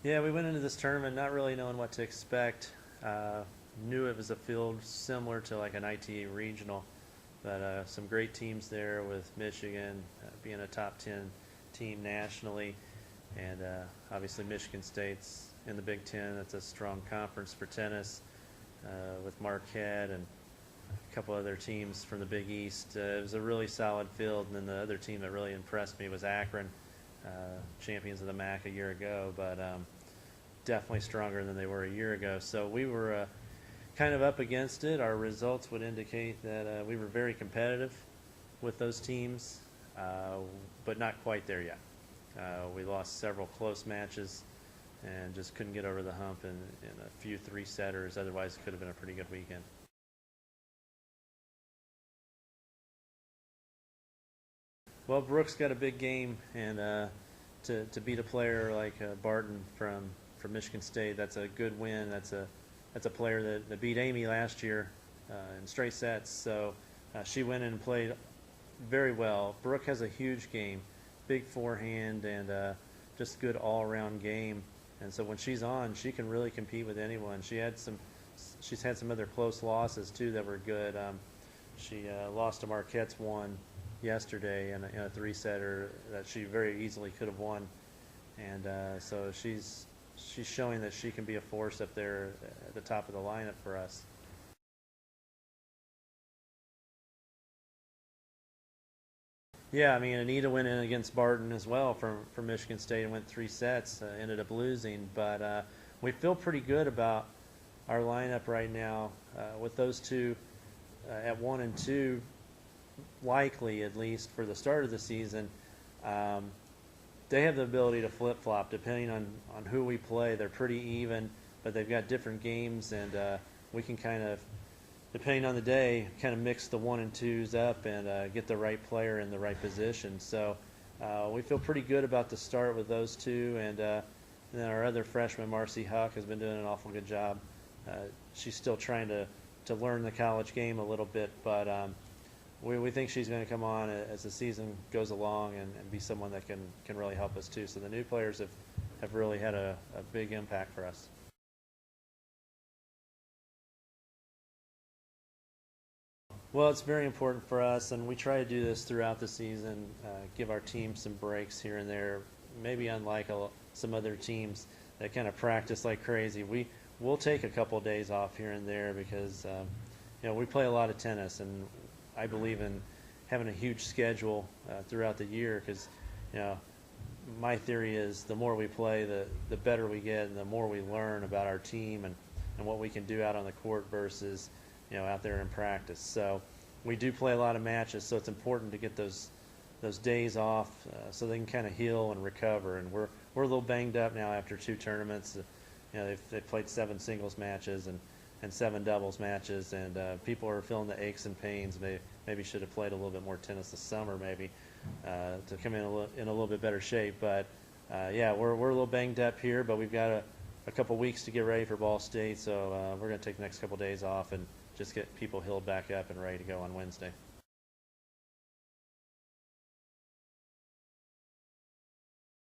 Yeah, we went into this tournament not really knowing what to expect. Knew it was a field similar to like an ITA regional, but some great teams there with Michigan being a top 10 team nationally, and obviously Michigan State's in the Big Ten. That's a strong conference for tennis with Marquette and a couple other teams from the Big East. It was a really solid field, and then the other team that really impressed me was Akron, champions of the MAC a year ago, but definitely stronger than they were a year ago. So we were kind of up against it. Our results would indicate that we were very competitive with those teams, but not quite there yet. We lost several close matches and just couldn't get over the hump in a few three-setters. Otherwise, it could have been a pretty good weekend. Well, Brooks got a big game, and to beat a player like Barton from Michigan State, that's a good win. That's a player that beat Amy last year in straight sets. So she went in and played very well. Brooke has a huge game, big forehand, and just good all-around game. And so when she's on, she can really compete with anyone. She's had some other close losses too that were good. She lost to Marquette's one yesterday in a three-setter that she very easily could have won. And so she's showing that she can be a force up there at the top of the lineup for us. Yeah, I mean, Anita went in against Barton as well from Michigan State and went three sets, ended up losing. But we feel pretty good about our lineup right now with those two at 1 and 2, likely at least for the start of the season. They have the ability to flip-flop depending on who we play. They're pretty even, but they've got different games, and we can kind of, depending on the day, kind of mix the 1 and 2s up and get the right player in the right position. So we feel pretty good about the start with those two, and then our other freshman, Marcy Huck, has been doing an awful good job. She's still trying to learn the college game a little bit, but we think she's going to come on as the season goes along and be someone that can really help us too. So the new players have really had a big impact for us. Well, it's very important for us, and we try to do this throughout the season, give our team some breaks here and there, maybe unlike some other teams that kind of practice like crazy. We'll take a couple of days off here and there because we play a lot of tennis, and I believe in having a huge schedule throughout the year because, my theory is the more we play, the better we get and the more we learn about our team and what we can do out on the court versus, out there in practice. So we do play a lot of matches, so it's important to get those days off so they can kind of heal and recover. And we're a little banged up now after 2 tournaments. They've played 7 singles matches and 7 doubles matches, and people are feeling the aches and pains. They maybe should have played a little bit more tennis this summer, maybe, to come in a little bit better shape. But yeah, we're a little banged up here, but we've got a couple weeks to get ready for Ball State, so we're going to take the next couple days off and just get people healed back up and ready to go on Wednesday.